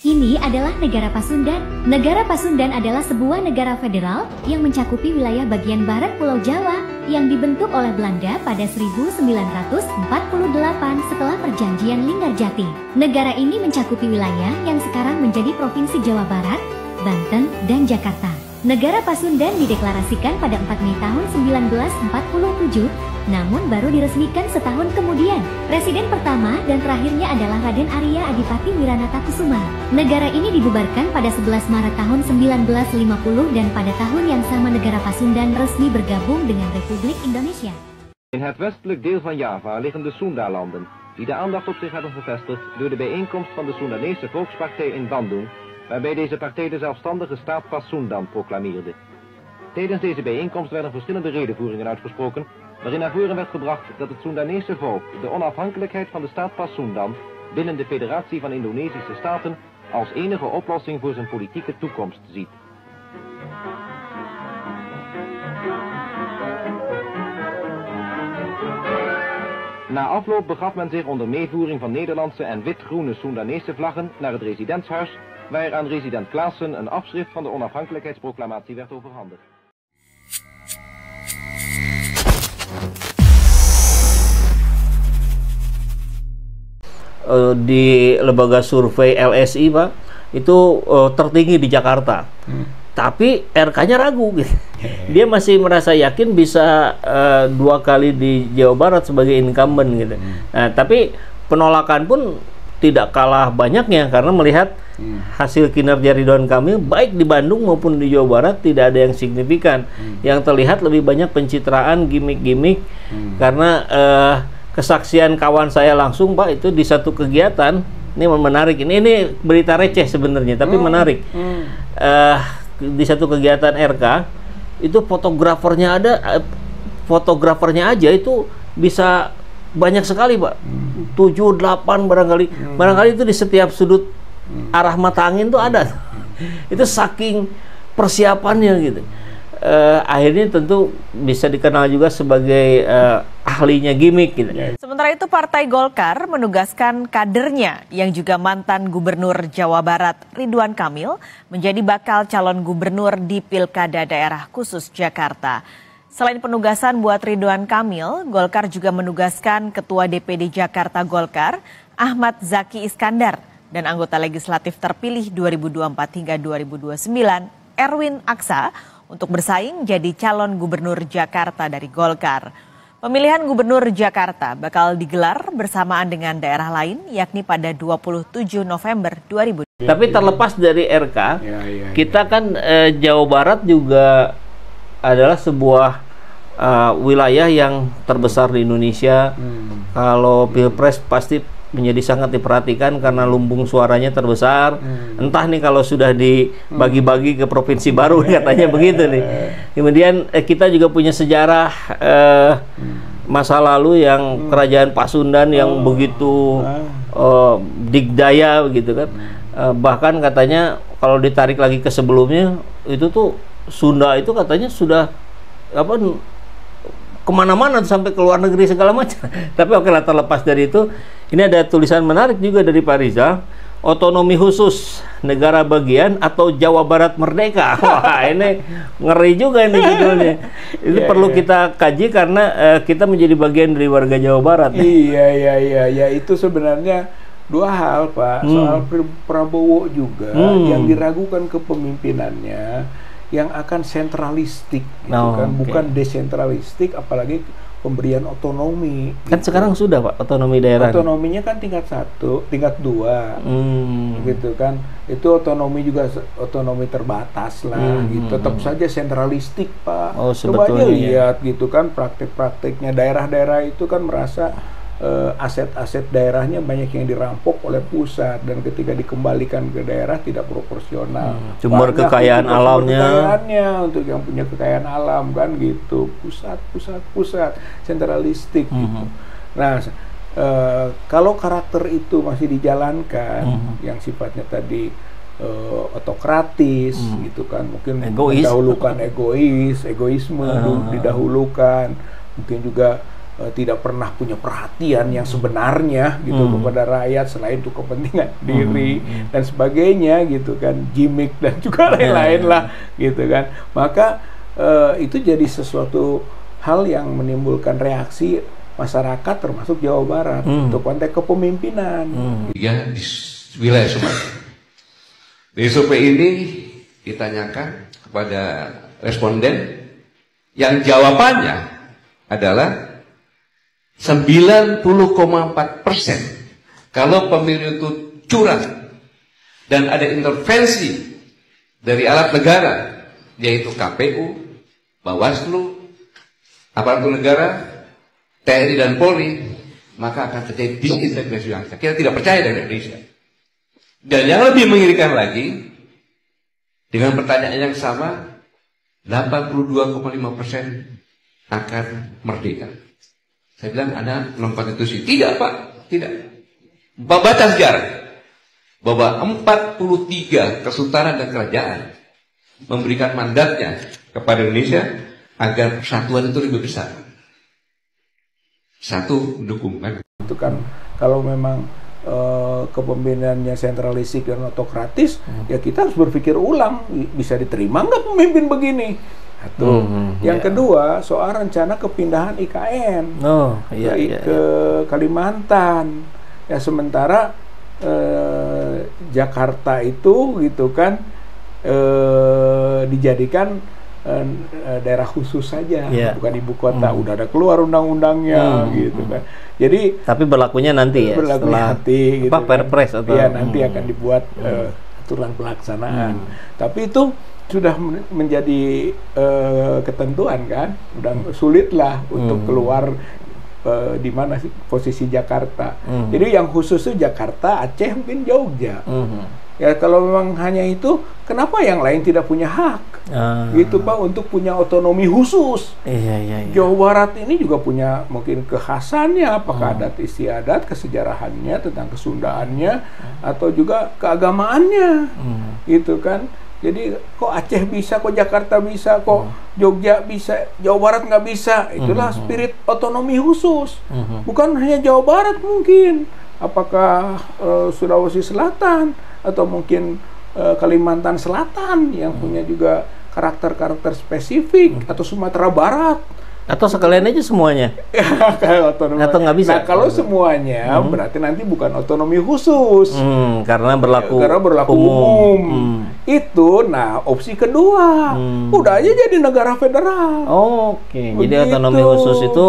Ini adalah negara Pasundan. Negara Pasundan adalah sebuah negara federal yang mencakupi wilayah bagian barat Pulau Jawa yang dibentuk oleh Belanda pada 1948 setelah Perjanjian Linggarjati. Negara ini mencakupi wilayah yang sekarang menjadi Provinsi Jawa Barat, Banten, dan Jakarta. Negara Pasundan dideklarasikan pada 4 Mei tahun 1947, namun baru diresmikan setahun kemudian. Presiden pertama dan terakhirnya adalah Raden Arya Adipati Wiranata Kusuma. Negara ini dibubarkan pada 11 Maret tahun 1950 dan pada tahun yang sama negara Pasundan resmi bergabung dengan Republik Indonesia. In het westelijk deel van Java liggen de Sunda-landen, die de aandacht op zich hebben gevestigd door de bijeenkomst van de Soendanese Volkspartij in Bandung, waarbij deze partij de zelfstandige staat Pasundan proclameerde. Tijdens deze bijeenkomst werden verschillende redevoeringen uitgesproken, waarin naar voren werd gebracht dat het Soendanese volk de onafhankelijkheid van de staat Pasundan binnen de Federatie van Indonesische Staten als enige oplossing voor zijn politieke toekomst ziet. Na afloop begaf men zich onder meevoering van Nederlandse en wit-groene Soendanese vlaggen naar het residentshuis, waar aan resident Klaassen een afschrift van de onafhankelijkheidsproclamatie werd overhandigd. Di lembaga survei LSI, Pak, itu tertinggi di Jakarta. Tapi RK-nya ragu gitu. Dia masih merasa yakin bisa 2 kali di Jawa Barat sebagai incumbent gitu. Nah, tapi penolakan pun tidak kalah banyaknya karena melihat hasil kinerja Ridwan Kamil baik di Bandung maupun di Jawa Barat tidak ada yang signifikan. Yang terlihat lebih banyak pencitraan, gimmick-gimmick karena kesaksian kawan saya langsung, Pak, itu di satu kegiatan. Ini menarik, ini berita receh sebenarnya tapi menarik. Di satu kegiatan RK itu fotografernya fotografernya aja itu bisa banyak sekali, Pak. 7, 8 barangkali itu di setiap sudut arah mata angin tuh ada. Itu saking persiapannya gitu. Akhirnya tentu bisa dikenal juga sebagai ahlinya gimmick gitu. Sementara itu Partai Golkar menugaskan kadernya yang juga mantan Gubernur Jawa Barat Ridwan Kamil menjadi bakal calon gubernur di Pilkada Daerah Khusus Jakarta. Selain penugasan buat Ridwan Kamil, Golkar juga menugaskan Ketua DPD Jakarta Golkar Ahmad Zaki Iskandar dan anggota legislatif terpilih 2024 hingga 2029 Erwin Aksa untuk bersaing jadi calon gubernur Jakarta dari Golkar. Pemilihan gubernur Jakarta bakal digelar bersamaan dengan daerah lain yakni pada 27 November 2020. Tapi terlepas dari RK, kita kan Jawa Barat juga adalah sebuah wilayah yang terbesar di Indonesia. Kalau Pilpres pasti menjadi sangat diperhatikan karena lumbung suaranya terbesar. Entah nih kalau sudah dibagi-bagi ke provinsi baru katanya begitu nih. Kemudian kita juga punya sejarah masa lalu yang kerajaan Pasundan yang begitu digdaya gitu kan. Bahkan katanya kalau ditarik lagi ke sebelumnya itu tuh Sunda itu katanya sudah kemana-mana sampai ke luar negeri segala macam. Tapi oke lah, terlepas dari itu, ini ada tulisan menarik juga dari Pak Rizal, otonomi khusus negara bagian atau Jawa Barat Merdeka. Wah, ini ngeri juga ini judulnya. Itu perlu kita kaji karena kita menjadi bagian dari warga Jawa Barat. Iya, itu sebenarnya dua hal, Pak. Soal Prabowo juga yang diragukan kepemimpinannya yang akan sentralistik gitu kan, bukan desentralistik, apalagi pemberian otonomi. Kan gitu. sekarang sudah, Pak, otonomi daerah. Otonominya kan tingkat 1, tingkat 2, gitu kan. Itu otonomi juga otonomi terbatas lah, gitu. Tetap saja sentralistik, Pak. Coba aja lihat gitu kan praktek-prakteknya daerah-daerah itu kan merasa aset-aset daerahnya banyak yang dirampok oleh pusat dan ketika dikembalikan ke daerah tidak proporsional. Sumber kekayaan alamnya. Untuk yang punya kekayaan alam kan gitu. Pusat sentralistik gitu. Nah, kalau karakter itu masih dijalankan yang sifatnya tadi otokratis gitu kan, mungkin mendahulukan egoisme didahulukan, mungkin juga tidak pernah punya perhatian yang sebenarnya gitu kepada rakyat selain untuk kepentingan diri dan sebagainya gitu kan, gimmick dan juga lain-lain lah gitu kan. Maka itu jadi sesuatu hal yang menimbulkan reaksi masyarakat termasuk Jawa Barat untuk konteks kepemimpinan. Ya, di wilayah Sumatera. Di survei ini ditanyakan kepada responden yang jawabannya adalah 90,4% kalau pemilu itu curang dan ada intervensi dari alat negara, yaitu KPU, Bawaslu, aparatur negara, TNI dan Polri, maka akan terjadi disintegrasi bangsa. Kita tidak percaya dengan Indonesia. Dan yang lebih mengerikan lagi, dengan pertanyaan yang sama, 82,5% akan merdeka. Saya bilang, Anda belum konstitusi. Tidak, Pak. Tidak. Baca sejarah bahwa 43 kesultanan dan kerajaan memberikan mandatnya kepada Indonesia agar persatuan itu lebih besar. Satu, mendukung kan. Itu kan kalau memang kepemimpinannya sentralistik dan otokratis, ya kita harus berpikir ulang, bisa diterima nggak pemimpin begini? Satu. Yang kedua, soal rencana kepindahan IKN ke Kalimantan. Ya sementara Jakarta itu gitu kan dijadikan daerah khusus saja, bukan ibu kota. Udah ada keluar undang-undangnya gitu kan. Jadi tapi berlakunya nanti ya, setelah nanti gitu Perpres atau nanti akan dibuat aturan pelaksanaan. Tapi itu sudah menjadi ketentuan kan, udah sulit lah untuk keluar di mana sih posisi Jakarta. Jadi yang khusus itu Jakarta, Aceh, mungkin Jogja. Ya kalau memang hanya itu, kenapa yang lain tidak punya hak? Gitu Pak, untuk punya otonomi khusus. Jawa Barat ini juga punya mungkin kekhasannya, apakah adat istiadat, kesejarahannya, tentang kesundaannya, atau juga keagamaannya, gitu kan. Jadi kok Aceh bisa, kok Jakarta bisa, kok Jogja bisa, Jawa Barat nggak bisa. Itulah spirit otonomi khusus. Bukan hanya Jawa Barat mungkin, apakah Sulawesi Selatan, atau mungkin Kalimantan Selatan yang punya juga karakter-karakter spesifik, atau Sumatera Barat, atau sekalian aja semuanya. Atau nggak bisa. Nah kalau semuanya berarti nanti bukan otonomi khusus, karena berlaku umum. Itu opsi kedua, udah aja jadi negara federal. Jadi otonomi khusus itu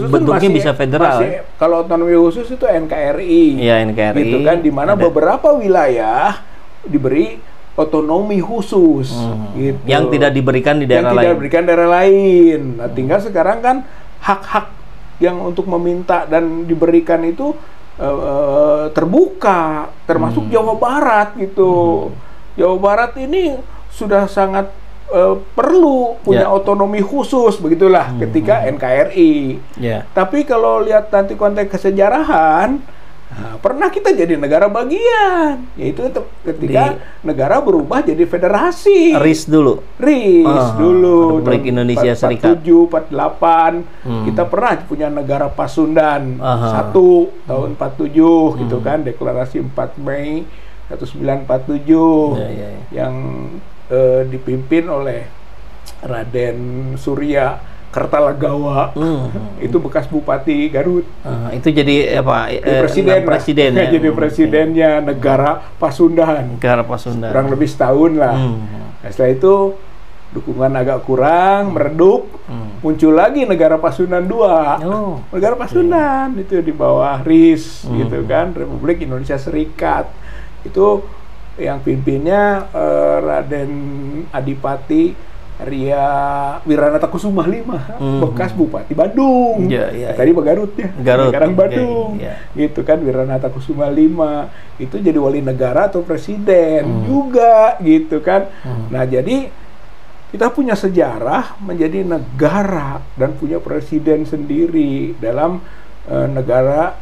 bentuknya bisa federal. Kalau otonomi khusus itu NKRI. Iya, NKRI. Gitu kan, di mana beberapa wilayah diberi otonomi khusus, gitu. Yang tidak diberikan di daerah lain. Tidak diberikan daerah lain. Nah, tinggal sekarang kan hak-hak yang untuk meminta dan diberikan itu terbuka, termasuk Jawa Barat gitu. Jawa Barat ini sudah sangat perlu punya otonomi khusus, begitulah ketika NKRI. Tapi kalau lihat nanti konteks kesejarahan, pernah kita jadi negara bagian, yaitu ketika negara berubah jadi federasi. RIS dulu. Republik Indonesia Serikat. 47, 48, kita pernah punya negara Pasundan. Tahun 47 gitu kan, deklarasi 4 Mei 1947 yang dipimpin oleh Raden Surya Kertalagawa, itu bekas Bupati Garut. Itu jadi apa? Presiden ya. Jadi presidennya negara Pasundan. Kurang lebih setahun lah. Nah, setelah itu dukungan agak kurang, meredup, muncul lagi negara Pasundan 2. Negara Pasundan itu di bawah RIS, gitu kan, Republik Indonesia Serikat. Itu yang pimpinnya Raden Adipati Ria Wiranata Kusuma V, bekas Bupati Bandung. Tadi Garut ya, sekarang Bandung. Gitu kan, Wiranata Kusuma V itu jadi wali negara atau presiden juga, gitu kan. Nah, jadi kita punya sejarah menjadi negara dan punya presiden sendiri dalam negara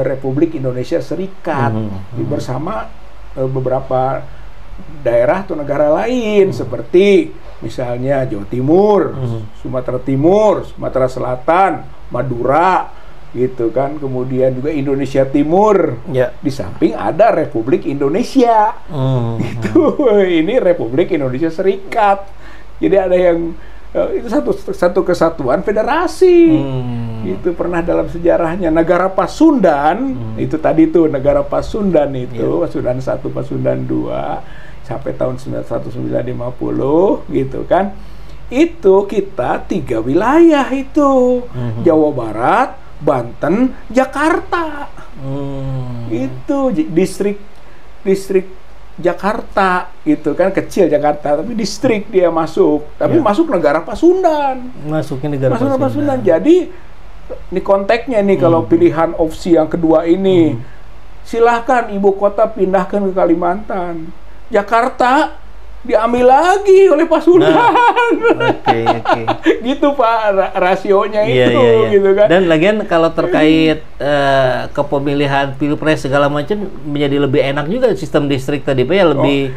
Republik Indonesia Serikat, bersama beberapa daerah atau negara lain seperti misalnya Jawa Timur, Sumatera Timur, Sumatera Selatan, Madura, gitu kan. Kemudian juga Indonesia Timur. Di samping ada Republik Indonesia. Gitu. Ini Republik Indonesia Serikat. Jadi ada yang itu satu kesatuan federasi. Itu pernah dalam sejarahnya negara Pasundan. Itu tadi tuh negara Pasundan itu, Pasundan 1, Pasundan 2 sampai tahun 1950 gitu kan. Itu kita 3 wilayah itu. Jawa Barat, Banten, Jakarta. Itu distrik Jakarta gitu kan, kecil Jakarta tapi distrik dia masuk, tapi masuk negara Pasundan. Masuknya negara Pasundan. Jadi ini konteksnya nih kalau pilihan opsi yang kedua ini, silahkan ibu kota pindahkan ke Kalimantan. Jakarta diambil lagi oleh Pasundan. Oke. Gitu Pak, rasionya itu gitu kan. Dan lagian kalau terkait kepemilihan pilpres segala macam menjadi lebih enak juga sistem distrik tadi Pak ya, lebih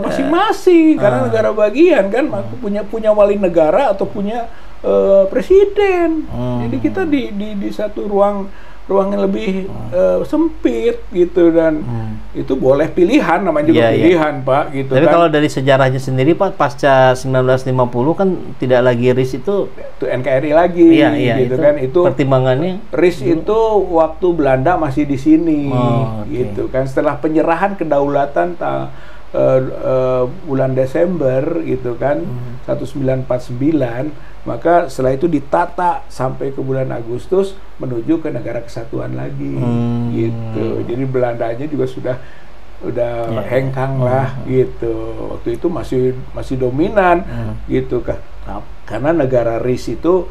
masing-masing karena negara bagian kan punya wali negara atau punya presiden. Jadi kita di satu ruang yang lebih sempit gitu, dan itu boleh pilihan, namanya juga pilihan Pak gitu. Tapi kalau dari sejarahnya sendiri Pak, pasca 1950 kan tidak lagi RIS itu NKRI lagi gitu kan. Itu pertimbangannya RIS itu waktu Belanda masih di sini gitu kan. Setelah penyerahan kedaulatan bulan Desember gitu kan 1949, maka setelah itu ditata sampai ke bulan Agustus menuju ke negara kesatuan lagi gitu. Jadi Belandanya juga sudah hengkang lah gitu. Waktu itu masih dominan gitu kan. Karena negara RIS itu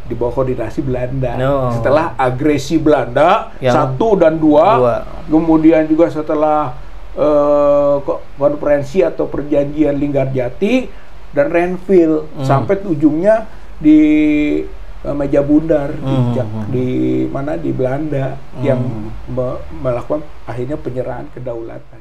di bawah koordinasi Belanda. Setelah agresi Belanda 1 dan 2, kemudian juga setelah konferensi atau perjanjian Linggarjati dan Renville sampai ujungnya di meja bundar di Belanda yang melakukan akhirnya penyerahan kedaulatan.